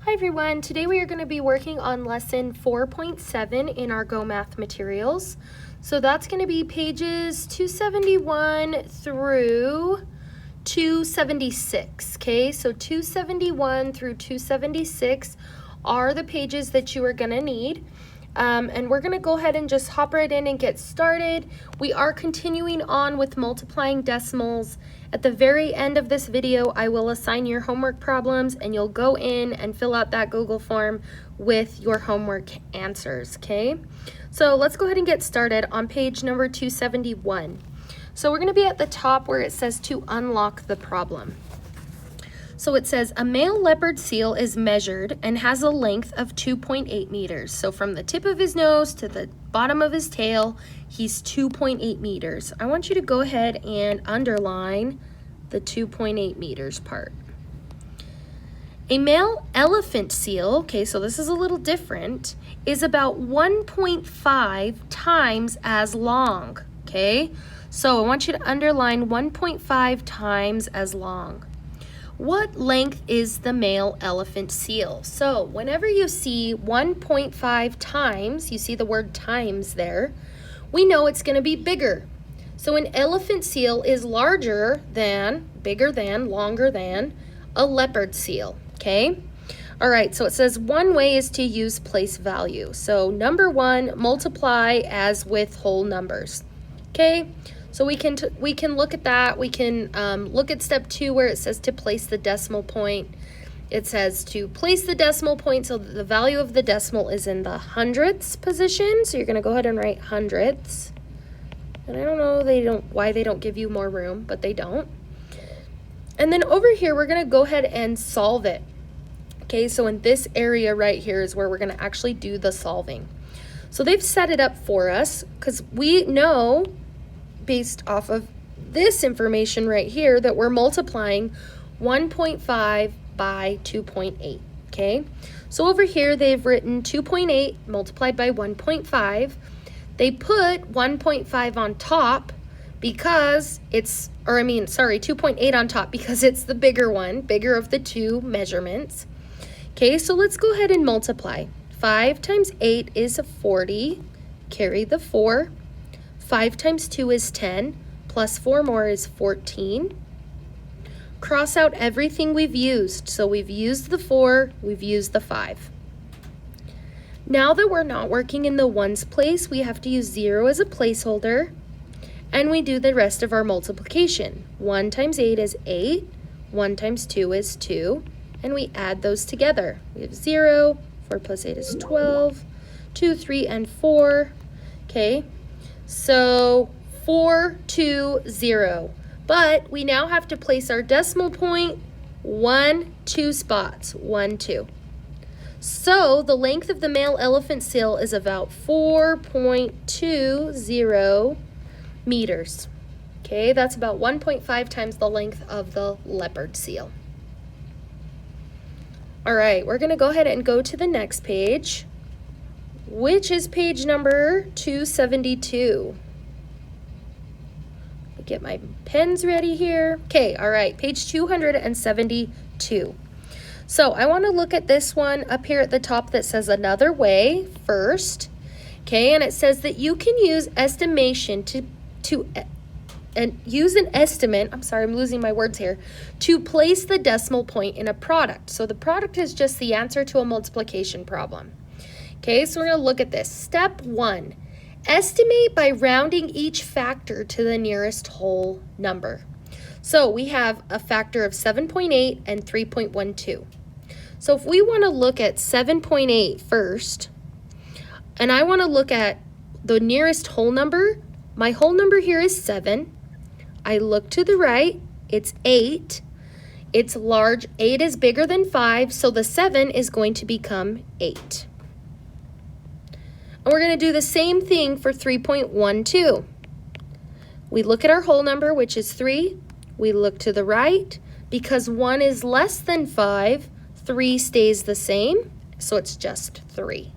Hi everyone, today we are going to be working on lesson 4.7 in our Go Math materials. So that's going to be pages 271 through 276, okay? So 271 through 276 are the pages that you are going to need. And we're going to go ahead and just hop right in and get started. We are continuing on with multiplying decimals. At the very end of this video, I will assign your homework problems and you'll go in and fill out that Google form with your homework answers, okay? So let's go ahead and get started on page number 271. So we're going to be at the top where it says to unlock the problem. So it says a male leopard seal is measured and has a length of 2.8 meters. So from the tip of his nose to the bottom of his tail, he's 2.8 meters. I want you to go ahead and underline the 2.8 meters part. A male elephant seal, okay, so this is a little different, is about 1.5 times as long, okay? So I want you to underline 1.5 times as long. What length is the male elephant seal? So whenever you see 1.5 times, you see the word times there, we know it's going to be bigger. So an elephant seal is larger than, bigger than, longer than a leopard seal, okay? All right, so it says one way is to use place value. So number one, multiply as with whole numbers, okay? So we can look at that. We can look at step 2 where it says to place the decimal point. It says to place the decimal point so that the value of the decimal is in the hundredths position. So you're going to go ahead and write hundredths. And I don't know why they don't give you more room, but they don't. And then over here, we're going to go ahead and solve it. Okay, so in this area right here is where we're going to actually do the solving. So they've set it up for us because we know, based off of this information right here, that we're multiplying 1.5 by 2.8, okay? So over here, they've written 2.8 multiplied by 1.5. They put 1.5 on top because it's, 2.8 on top because it's the bigger one, bigger of the two measurements. Okay, so let's go ahead and multiply. 5 times 8 is 40, carry the 4. 5 times 2 is 10, plus 4 more is 14. Cross out everything we've used. So we've used the 4, we've used the 5. Now that we're not working in the ones place, we have to use 0 as a placeholder, and we do the rest of our multiplication. 1 times 8 is 8, 1 times 2 is 2, and we add those together. We have 0, 4 plus 8 is 12, 2, 3, and 4, okay? So 4, 2, 0. But we now have to place our decimal point 1, 2 spots. 1, 2. So the length of the male elephant seal is about 4.20 meters. Okay, that's about 1.5 times the length of the leopard seal. All right, we're going to go ahead and go to the next page, which is page number 272. Get my pens ready here. Okay, all right, page 272. So I want to look at this one up here at the top that says another way first. Okay, and it says that you can use estimation use an estimate, I'm losing my words here, to place the decimal point in a product. So the product is just the answer to a multiplication problem. Okay, so we're going to look at this. Step 1, estimate by rounding each factor to the nearest whole number. So we have a factor of 7.8 and 3.12. So if we want to look at 7.8 first, and I want to look at the nearest whole number, my whole number here is 7. I look to the right, it's 8. It's large, 8 is bigger than 5, so the 7 is going to become 8. And we're going to do the same thing for 3.12. We look at our whole number, which is 3. We look to the right. Because 1 is less than 5, 3 stays the same, so it's just 3.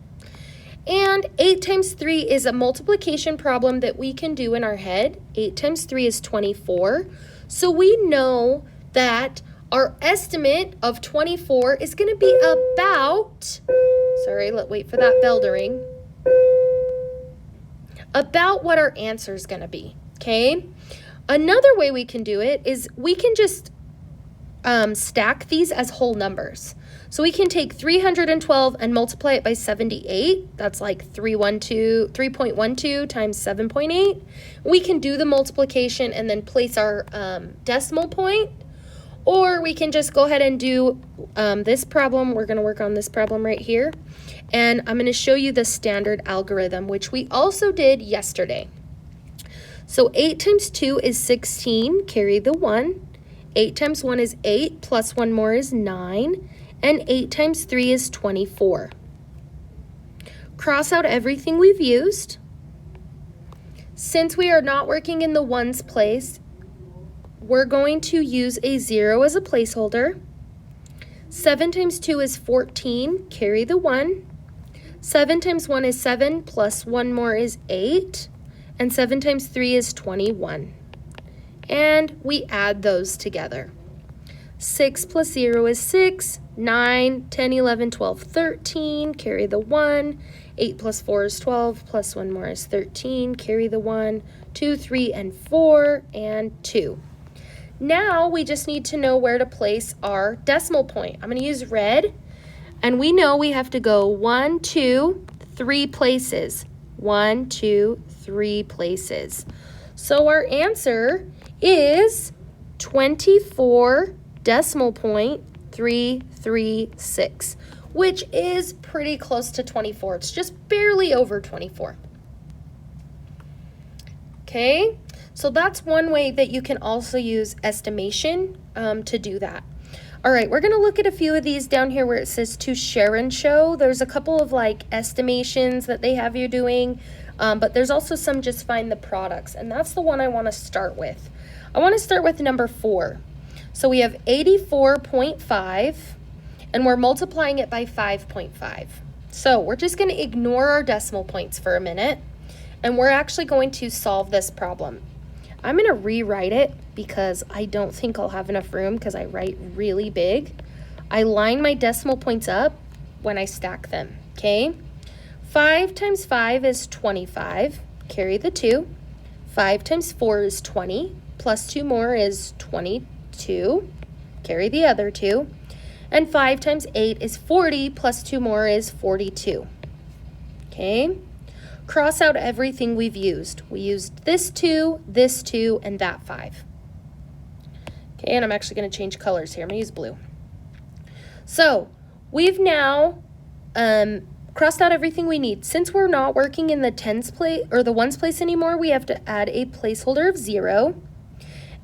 And 8 times 3 is a multiplication problem that we can do in our head. 8 times 3 is 24. So we know that Our estimate of 24 is going to be about, sorry, let's wait for that bell to ring, about what our answer is going to be, okay? Another way we can do it is we can just stack these as whole numbers. So we can take 312 and multiply it by 78. That's like 3.12 times 7.8. We can do the multiplication and then place our decimal point. Or we can just go ahead and do this problem. We're going to work on this problem right here. And I'm going to show you the standard algorithm, which we also did yesterday. So 8 times 2 is 16, carry the 1. 8 times 1 is 8, plus 1 more is 9. And 8 times 3 is 24. Cross out everything we've used. Since we are not working in the ones place, we're going to use a 0 as a placeholder. 7 times 2 is 14, carry the 1. 7 times 1 is 7, plus 1 more is 8. And 7 times 3 is 21. And we add those together. 6 plus 0 is 6, 9, 10, 11, 12, 13, carry the 1. 8 plus 4 is 12, plus 1 more is 13, carry the 1. 2, 3, and 4, and 2. Now we just need to know where to place our decimal point. I'm going to use red, and we know we have to go 1, 2, 3 places. 1, 2, 3 places. So our answer is 24 decimal point 336, which is pretty close to 24. It's just barely over 24. Okay, so that's one way that you can also use estimation to do that. All right, we're going to look at a few of these down here where it says to share and show. There's a couple of like estimations that they have you doing, but there's also some just find the products, and that's the one I want to start with. I want to start with number 4. So we have 84.5, and we're multiplying it by 5.5. So we're just going to ignore our decimal points for a minute, and we're actually going to solve this problem. I'm going to rewrite it because I don't think I'll have enough room because I write really big. I line my decimal points up when I stack them, okay? 5 times 5 is 25, carry the 2. 5 times 4 is 20, plus 2 more is 22, carry the other 2. And 5 times 8 is 40, plus 2 more is 42, okay? Cross out everything we've used. We used this 2, and that 5. Okay, and I'm actually going to change colors here. I'm going to use blue. So we've now crossed out everything we need. Since we're not working in the tens place or the ones place anymore, we have to add a placeholder of 0,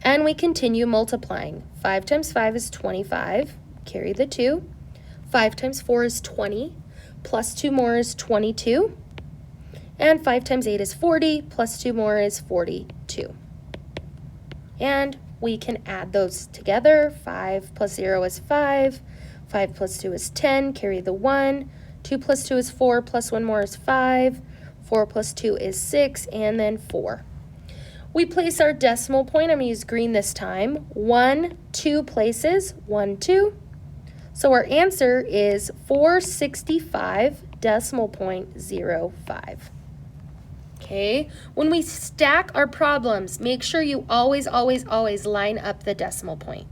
and we continue multiplying. 5 times 5 is 25, carry the 2. 5 times 4 is 20, plus 2 more is 22. And 5 times 8 is 40, plus 2 more is 42. And we can add those together. 5 plus 0 is 5. 5 plus 2 is 10, carry the 1. 2 plus 2 is 4, plus 1 more is 5. 4 plus 2 is 6, and then 4. We place our decimal point. I'm going to use green this time. 1, 2 places. 1, 2. So our answer is 465 decimal point 05. Okay, when we stack our problems, make sure you always line up the decimal point.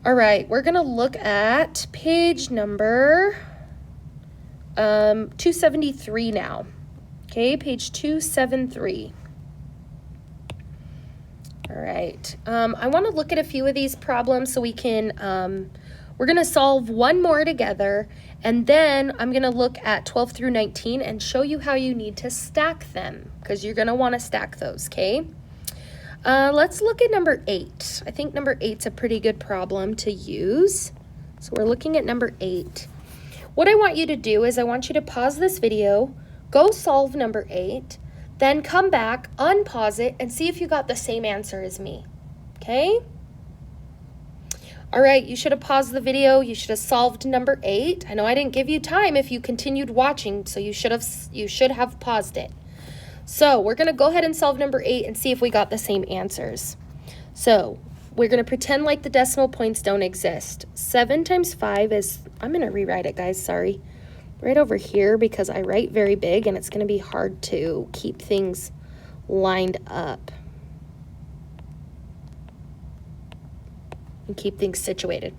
All right, we're going to look at page number 273 now. Okay, page 273. All right, I want to look at a few of these problems so we can, we're going to solve one more together, and then I'm going to look at 12 through 19 and show you how you need to stack them, because you're going to want to stack those, okay? Let's look at number 8. I think number 8's a pretty good problem to use. So we're looking at number 8. What I want you to do is I want you to pause this video, go solve number 8, then come back, unpause it, and see if you got the same answer as me, okay? All right, you should have paused the video. You should have solved number 8. I know I didn't give you time if you continued watching, so you should have paused it. So we're going to go ahead and solve number 8 and see if we got the same answers. So we're going to pretend like the decimal points don't exist. 7 times 5 is, I'm going to rewrite it, guys, sorry. Right over here, because I write very big and it's going to be hard to keep things lined up and keep things situated.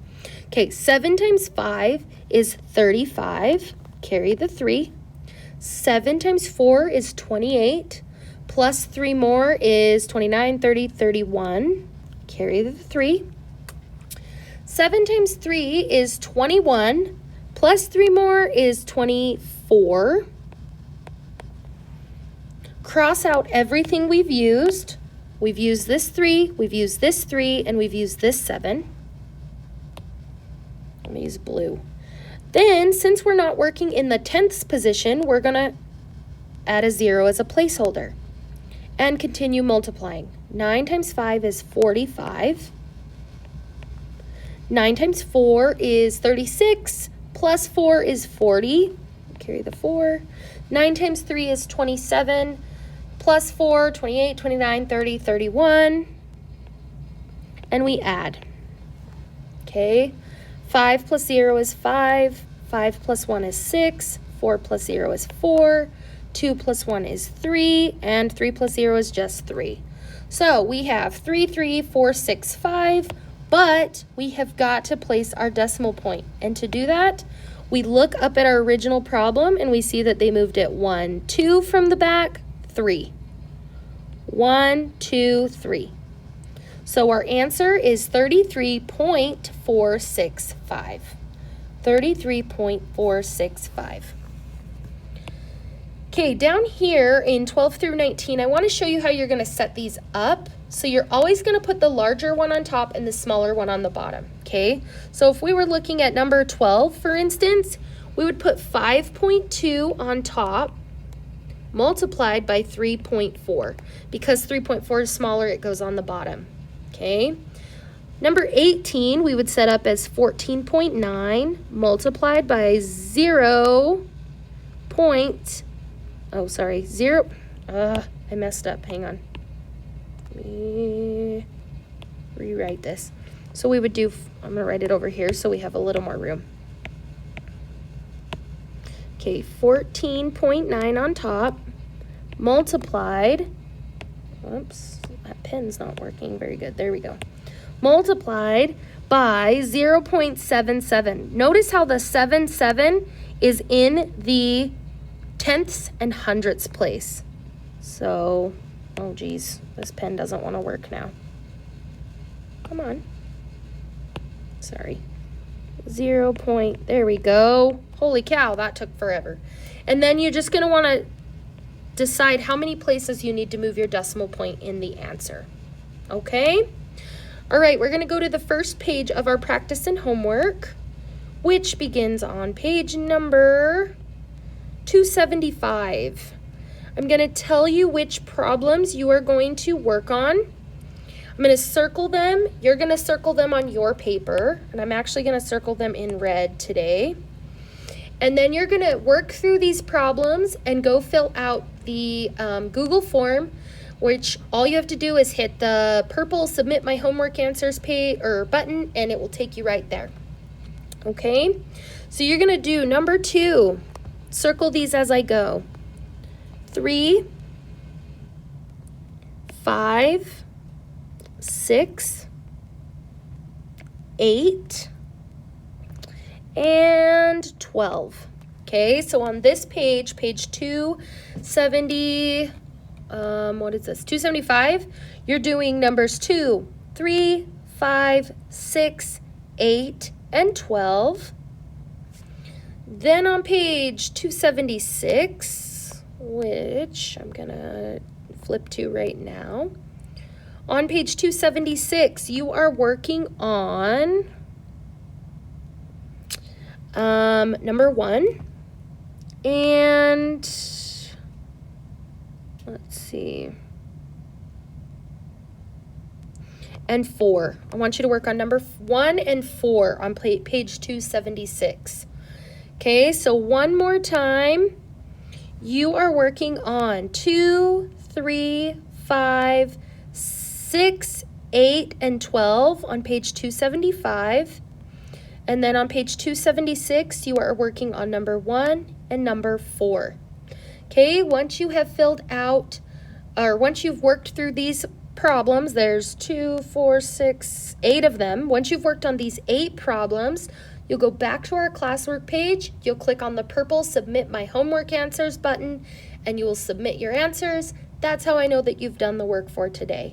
Okay, 7 times 5 is 35. Carry the 3. 7 times 4 is 28. Plus 3 more is 29, 30, 31. Carry the 3. 7 times 3 is 21. Plus 3 more is 24. Cross out everything we've used. We've used this 3, we've used this 3, and we've used this 7. I'm going to use blue. Then, since we're not working in the tenths position, we're going to add a 0 as a placeholder and continue multiplying. 9 times 5 is 45. 9 times 4 is 36. Plus 4 is 40. Carry the 4. 9 times 3 is 27. Plus 4, 28, 29, 30, 31. And we add. Okay. 5 plus 0 is 5. 5 plus 1 is 6. 4 plus 0 is 4. 2 plus 1 is 3. And 3 plus 0 is just 3. So we have 3, 3, 4, 6, 5. But we have got to place our decimal point. And to do that, we look up at our original problem and we see that they moved it 1, 2 from the back, 3. 1, 2, 3. So our answer is 33.465. 33.465. Okay, down here in 12 through 19, I want to show you how you're going to set these up. So you're always going to put the larger one on top and the smaller one on the bottom, okay? So if we were looking at number 12, for instance, we would put 5.2 on top multiplied by 3.4. Because 3.4 is smaller, it goes on the bottom, okay? Number 18, we would set up as 14.9 multiplied by 0. I messed up, hang on. Let me rewrite this. So we would do, I'm going to write it over here so we have a little more room. Okay, 14.9 on top, multiplied, whoops, that pen's not working very good. There we go. Multiplied by 0.77. Notice how the 7 is in the tenths and hundredths place. So, oh geez, this pen doesn't want to work now. Come on. Sorry. 0. There we go. Holy cow, that took forever. And then you're just going to want to decide how many places you need to move your decimal point in the answer. Okay? All right, we're going to go to the first page of our practice and homework, which begins on page number 275. I'm going to tell you which problems you are going to work on. I'm going to circle them. You're going to circle them on your paper, and I'm actually going to circle them in red today. And then you're going to work through these problems and go fill out the Google form, which all you have to do is hit the purple Submit My Homework Answers button, and it will take you right there. Okay? So you're going to do number 2. Circle these as I go. 3, 5, 6, 8, and 12. Okay, so on this page, page 270, what is this? 275, you're doing numbers 2, 3, 5, 6, 8, and 12. Then on page 276, which I'm gonna flip to right now. On page 276, you are working on number 1, and let's see, and 4. I want you to work on number 1 and 4 on page 276. Okay, so one more time, you are working on 2, 3, 5, 6, 8 and 12 on page 275. And then on page 276, you are working on number 1 and number 4. Okay, once you have filled out, or once you've worked through these problems, there's 2, 4, 6, 8 of them. Once you've worked on these 8 problems, you'll go back to our classwork page, you'll click on the purple Submit My Homework Answers button, and you will submit your answers. That's how I know that you've done the work for today.